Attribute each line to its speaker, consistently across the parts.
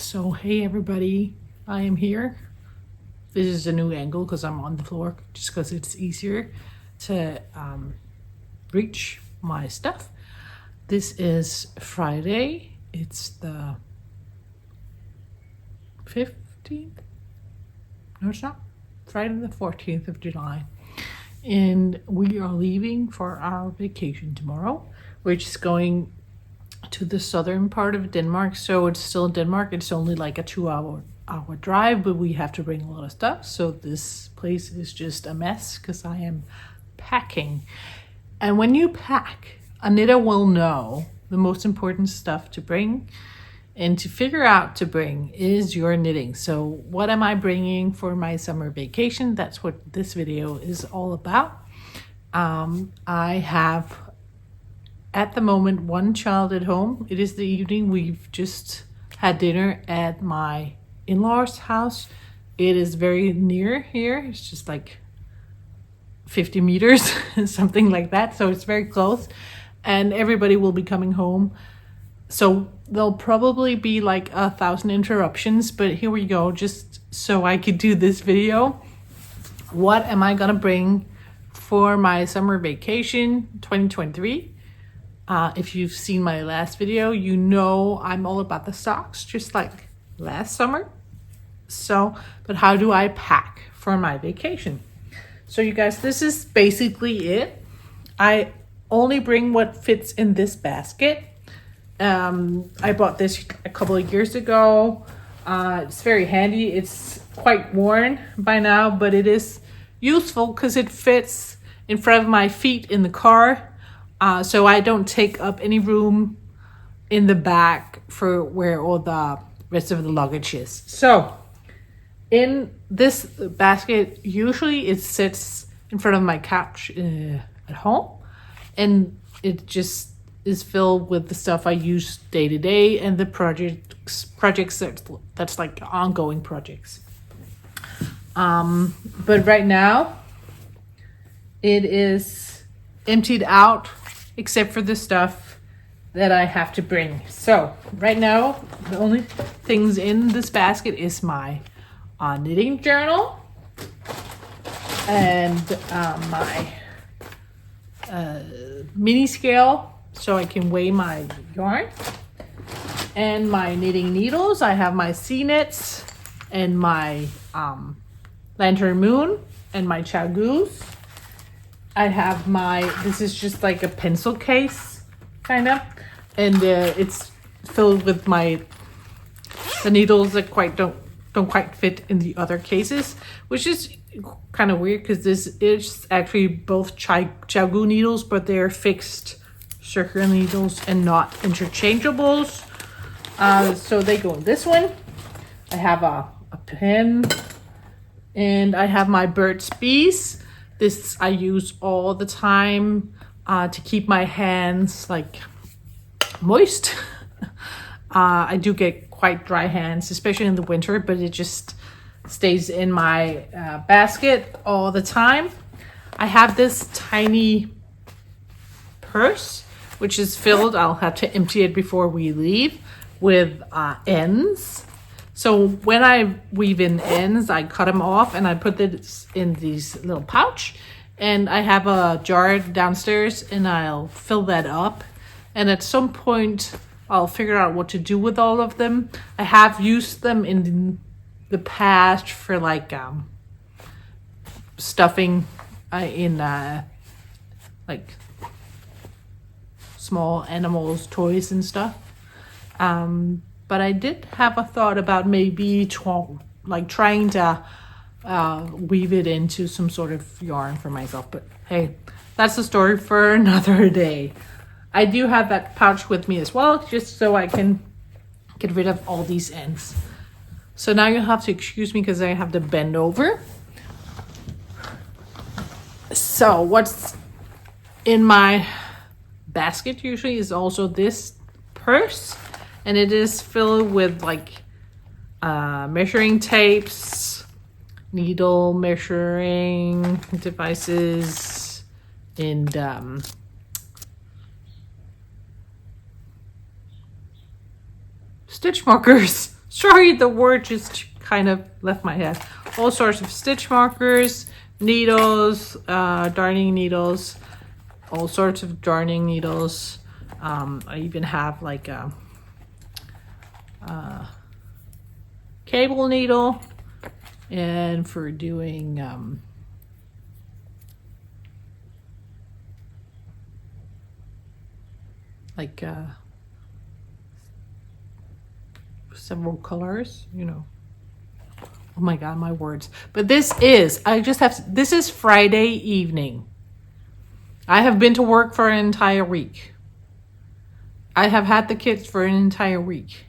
Speaker 1: So hey everybody, I am here. This is a new angle because I'm on the floor, just because it's easier to reach my stuff. This is Friday. It's the 15th. No, it's not. Friday the 14th of July. And we are leaving for our vacation tomorrow. We're just going to the southern part of Denmark. So it's still Denmark. It's only like a 2 hour drive, but we have to bring a lot of stuff. So this place is just a mess because I am packing. And when you pack, Anita will know the most important stuff to bring and to figure out to bring is your knitting. So what am I bringing for my summer vacation? That's what this video is all about. I have at the moment one child at home. It is the evening. We've just had dinner at my in-laws house. It is very near here. It's just like 50 meters, something like that. So it's very close and everybody will be coming home. So there'll probably be like 1,000 interruptions, but here we go, just so I could do this video. What am I gonna bring for my summer vacation 2023? If you've seen my last video, you know I'm all about the socks, just like last summer. So, but how do I pack for my vacation? So you guys, this is basically it. I only bring what fits in this basket. I bought this a couple of years ago. It's very handy. It's quite worn by now, but it is useful because it fits in front of my feet in the car. So I don't take up any room in the back for where all the rest of the luggage is. So in this basket, usually it sits in front of my couch at home, and it just is filled with the stuff I use day to day and the projects that's like ongoing projects. But right now it is emptied out except for the stuff that I have to bring. So right now the only things in this basket is my knitting journal and my mini scale so I can weigh my yarn, and my knitting needles. I have my C-knits and my Lantern Moon and my ChiaoGoo. I have this is just like a pencil case kind of, and it's filled with the needles that don't quite fit in the other cases, which is kind of weird because this is actually both ChiaoGoo needles, but they're fixed circular needles and not interchangeables. So they go in this one. I have a pen, and I have my Burt's Bees. This I use all the time to keep my hands like moist. I do get quite dry hands, especially in the winter, but it just stays in my basket all the time. I have this tiny purse, which is filled, I'll have to empty it before we leave, with ends. So when I weave in ends, I cut them off and I put this in these little pouch. And I have a jar downstairs and I'll fill that up. And at some point, I'll figure out what to do with all of them. I have used them in the past for like stuffing in like small animals, toys and stuff. But I did have a thought about maybe trying to weave it into some sort of yarn for myself. But hey, that's a story for another day. I do have that pouch with me as well, just so I can get rid of all these ends. So now you'll have to excuse me because I have to bend over. So what's in my basket usually is also this purse, and it is filled with like measuring tapes, needle measuring devices, and stitch markers. Sorry, the word just kind of left my head. All sorts of stitch markers, needles, darning needles, all sorts of darning needles. I even have like a cable needle, and for doing like several colors, you know. Oh my god, my words. But this is Friday evening. I have been to work for an entire week. I have had the kids for an entire week.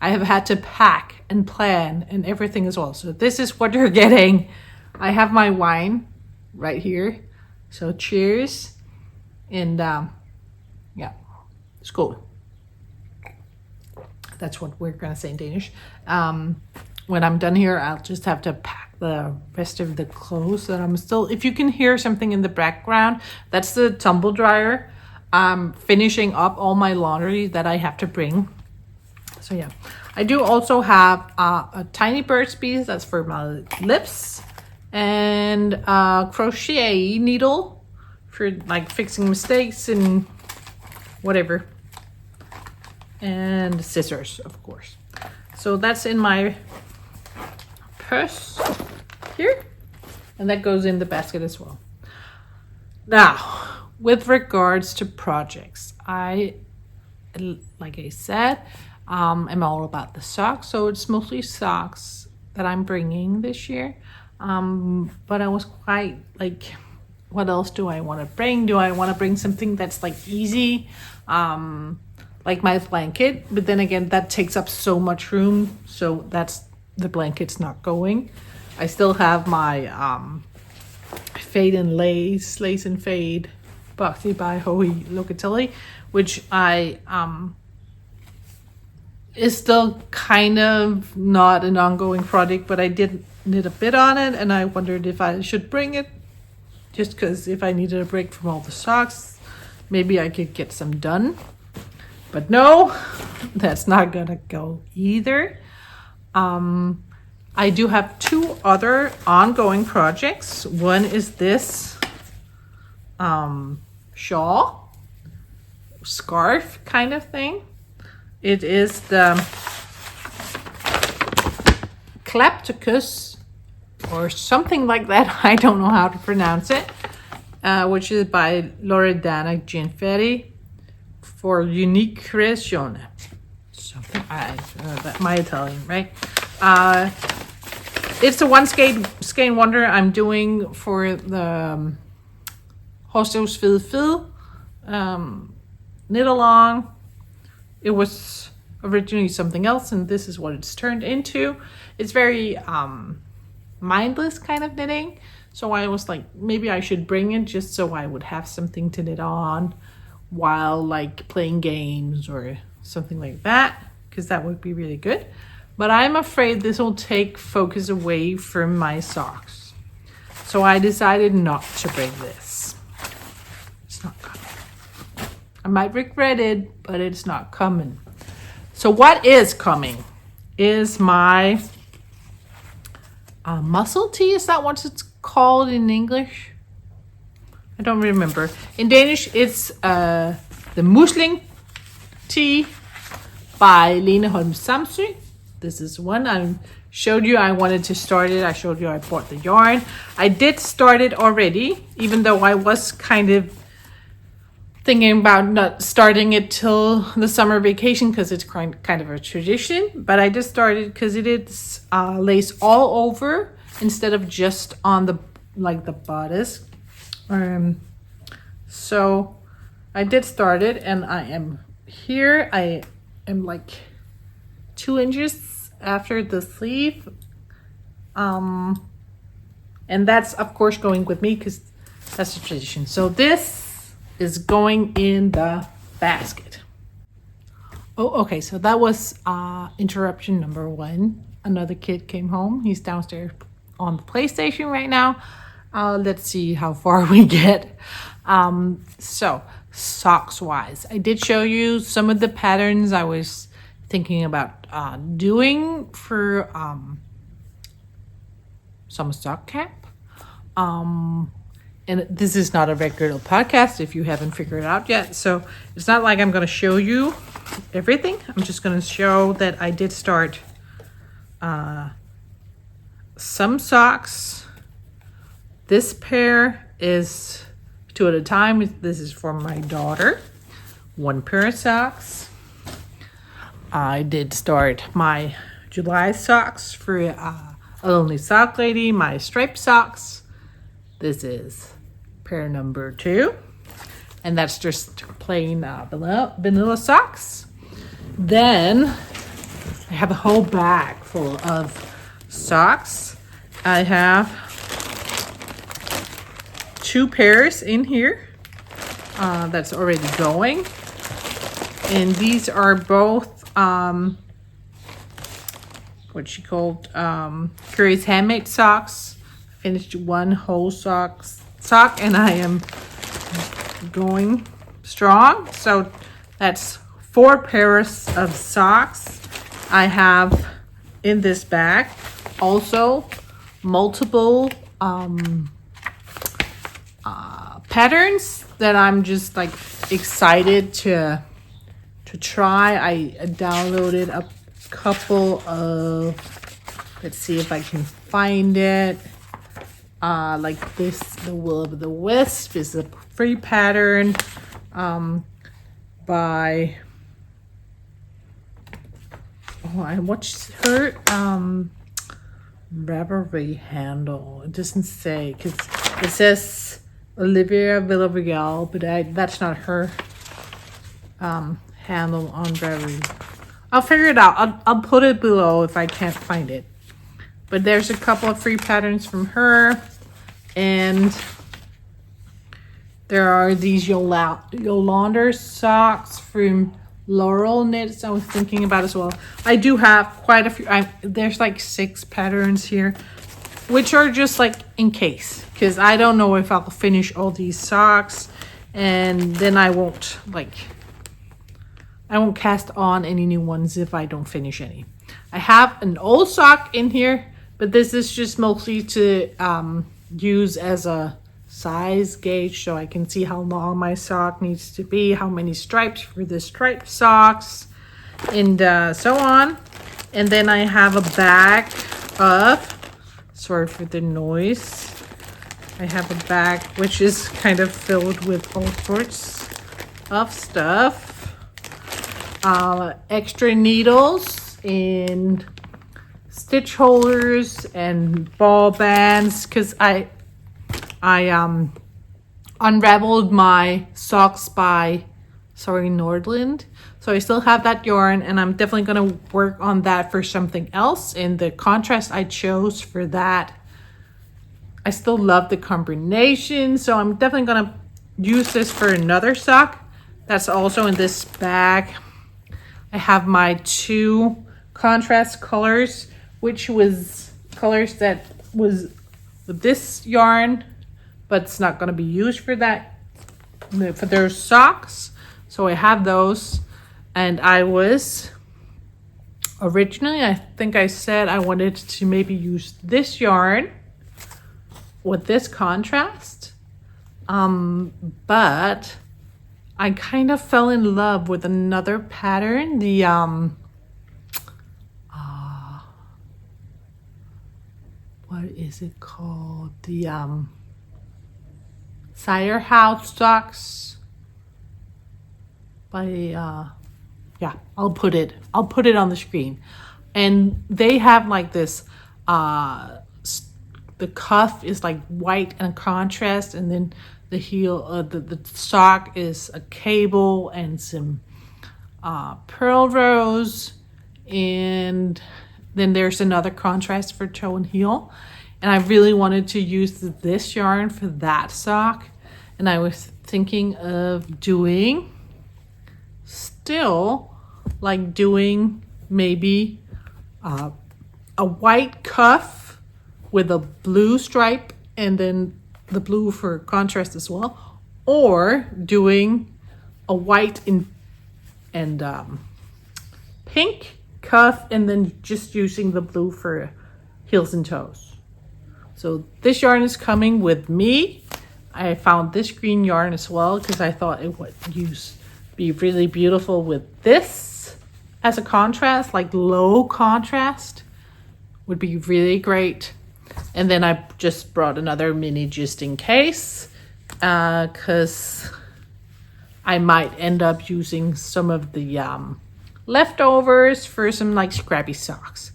Speaker 1: I have had to pack and plan and everything as well. So this is what you're getting. I have my wine right here. So cheers. And yeah, skål. That's what we're going to say in Danish. When I'm done here, I'll just have to pack the rest of the clothes that I'm still... If you can hear something in the background, that's the tumble dryer. I'm finishing up all my laundry that I have to bring. So yeah, I do also have a tiny Burt's Bees. That's for my lips. And a crochet needle for like fixing mistakes and whatever. And scissors, of course. So that's in my purse here, and that goes in the basket as well. Now, with regards to projects, like I said, I'm all about the socks, so it's mostly socks that I'm bringing this year. But I was quite like, what else do I want to bring? Do I want to bring something that's like easy? Like my blanket, but then again, that takes up so much room, so the blanket's not going. I still have my Fade and Lace and Fade Boxy by Joey Locatelli, which I is still kind of not an ongoing project, but I did knit a bit on it, and I wondered if I should bring it, just because if I needed a break from all the socks, maybe I could get some done. But no, that's not gonna go either. I do have two other ongoing projects. One is this shawl, scarf kind of thing. It is the Clapticus or something like that. I don't know how to pronounce it, which is by Loredana Gianferri for Unique Creazione. Something, my Italian, right? It's the one skein wonder I'm doing for the Hostos Fed knit along. It was originally something else, and this is what it's turned into. It's very mindless kind of knitting, so I was like, maybe I should bring it just so I would have something to knit on while like playing games or something like that, because that would be really good. But I'm afraid this will take focus away from my socks, so I decided not to bring this. It's not coming. I might regret it, but it's not coming. So what is coming is my muscle tee. Is that what it's called in English? I don't remember. In Danish, it's the Musling tee by Lene Holm Samsø. This is one I showed you. I wanted to start it. I showed you I bought the yarn. I did start it already, even though I was kind of thinking about not starting it till the summer vacation because it's kind of a tradition. But I just started because it is lace all over instead of just on the bodice. So I did start it, and I am here. I am like 2 inches after the sleeve. And that's of course going with me because that's the tradition. So this is going in the basket. Oh, okay, so that was interruption number 1. Another kid came home. He's downstairs on the PlayStation right now. Let's see how far we get. So socks wise, I did show you some of the patterns I was thinking about doing for some sock camp. And this is not a regular podcast if you haven't figured it out yet. So it's not like I'm going to show you everything. I'm just going to show that I did start some socks. This pair is 2 at a time. This is for my daughter. 1 pair of socks. I did start my July socks for a Lonely Sock Lady, my striped socks. This is pair number 2. And that's just plain vanilla socks. Then I have a whole bag full of socks. I have 2 pairs in here that's already going. And these are both what she called Curious Handmade socks. I finished 1 whole sock and I am going strong. So that's 4 pairs of socks I have in this bag. Also multiple patterns that I'm just like excited to try. I downloaded a couple of, let's see if I can find it. Like this, the Will of the Wisp is a free pattern by, I watched her Reverie handle. It doesn't say, because it says Olivia Villarreal, but that's not her handle on Reverie. I'll figure it out. I'll put it below if I can't find it. But there's a couple of free patterns from her. And there are these Yolander socks from Laurel Knits I was thinking about as well. I do have quite a few. There's like 6 patterns here, which are just like in case. Because I don't know if I'll finish all these socks. And then I won't cast on any new ones if I don't finish any. I have an old sock in here, but this is just mostly to use as a size gauge so I can see how long my sock needs to be, how many stripes for the striped socks, and so on. And then I have a bag of, sorry for the noise, I have a bag which is kind of filled with all sorts of stuff. Extra needles and stitch holders and ball bands, because I unraveled my socks by Nordland, so I still have that yarn, and I'm definitely going to work on that for something else. And the contrast I chose for that, I still love the combination, so I'm definitely going to use this for another sock that's also in this bag. I have my 2 contrast colors, which was colors that was with this yarn, but it's not going to be used for that, for their socks. So I have those. And I was originally, I think I said I wanted to maybe use this yarn with this contrast. But I kind of fell in love with another pattern, the what is it called? The Cider House socks by yeah, I'll put it on the screen. And they have like this the cuff is like white and contrast, and then the heel, the sock is a cable and some pearl rose, and then there's another contrast for toe and heel. And I really wanted to use this yarn for that sock, and I was thinking of doing maybe a white cuff with a blue stripe and then the blue for contrast as well, or doing a white and pink cuff and then just using the blue for heels and toes. So this yarn is coming with me. I found this green yarn as well because I thought it would be really beautiful with this as a contrast, like low contrast would be really great. And then I just brought another mini just in case because I might end up using some of the leftovers for some like scrappy socks.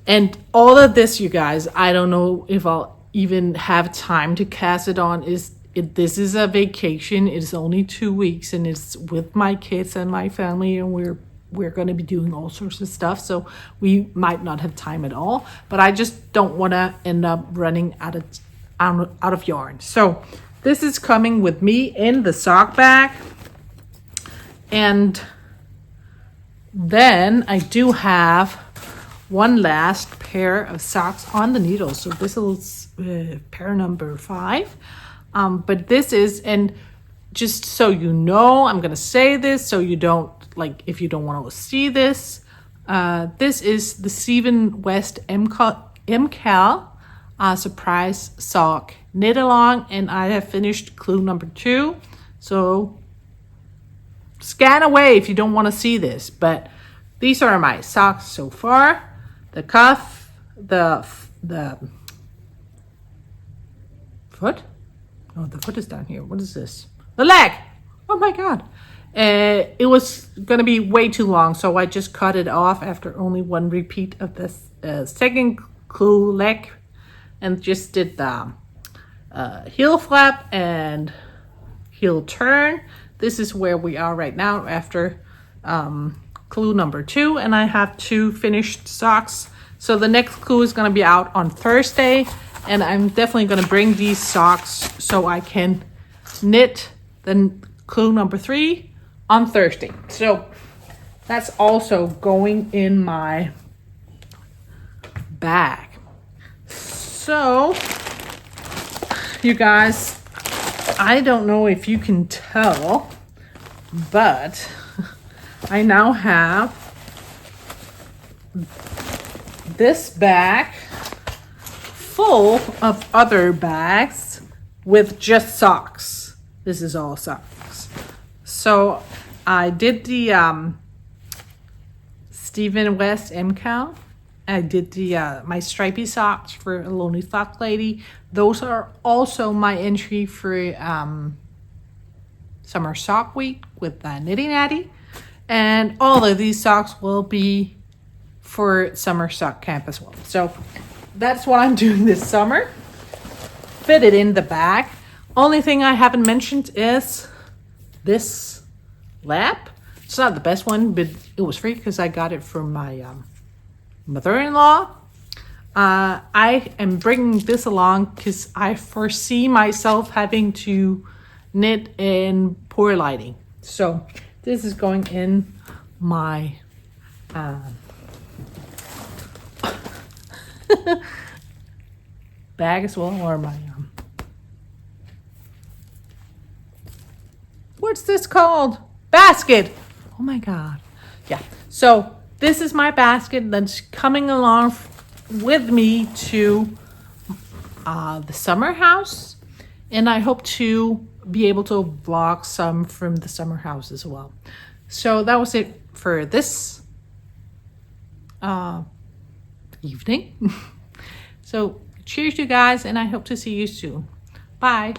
Speaker 1: And all of this, you guys, I don't know if I'll even have time to cast it on. This is a vacation. It's only 2 weeks and it's with my kids and my family, and we're going to be doing all sorts of stuff, so we might not have time at all. But I just don't want to end up running out of yarn. So this is coming with me in the sock bag. And then I do have one last pair of socks on the needle. So this is pair number 5. But this is, and just so you know, I'm going to say this so you don't, like, if you don't want to see this, this is the Stephen West MCal surprise sock knit along, and I have finished clue number 2. So scan away if you don't want to see this, but these are my socks so far. The cuff, the foot. Oh, the foot is down here. What is this? The leg. Oh my God. It was going to be way too long, so I just cut it off after only one repeat of this second clue leg, and just did the heel flap and heel turn. This is where we are right now after clue number 2, and I have 2 finished socks. So the next clue is going to be out on Thursday, and I'm definitely going to bring these socks so I can knit the clue number 3 on Thursday. So that's also going in my bag. So you guys, I don't know if you can tell, but I now have this bag full of other bags with just socks. This is all socks. So I did the Stephen West MCal. I did the my stripy socks for a Lonely Sock Lady. Those are also my entry for Summer Sock Week with Knitting Natty. And all of these socks will be for Summer Sock Camp as well. So that's what I'm doing this summer. Fit it in the bag. Only thing I haven't mentioned is this lap. It's not the best one, but it was free because I got it from my mother-in-law. I am bringing this along because I foresee myself having to knit in poor lighting. So this is going in my bag as well, or my what's this called? Basket. Oh my God. Yeah. So this is my basket that's coming along with me to the summer house, and I hope to be able to vlog some from the summer house as well. So that was it for this evening. So cheers, you guys, and I hope to see you soon. Bye.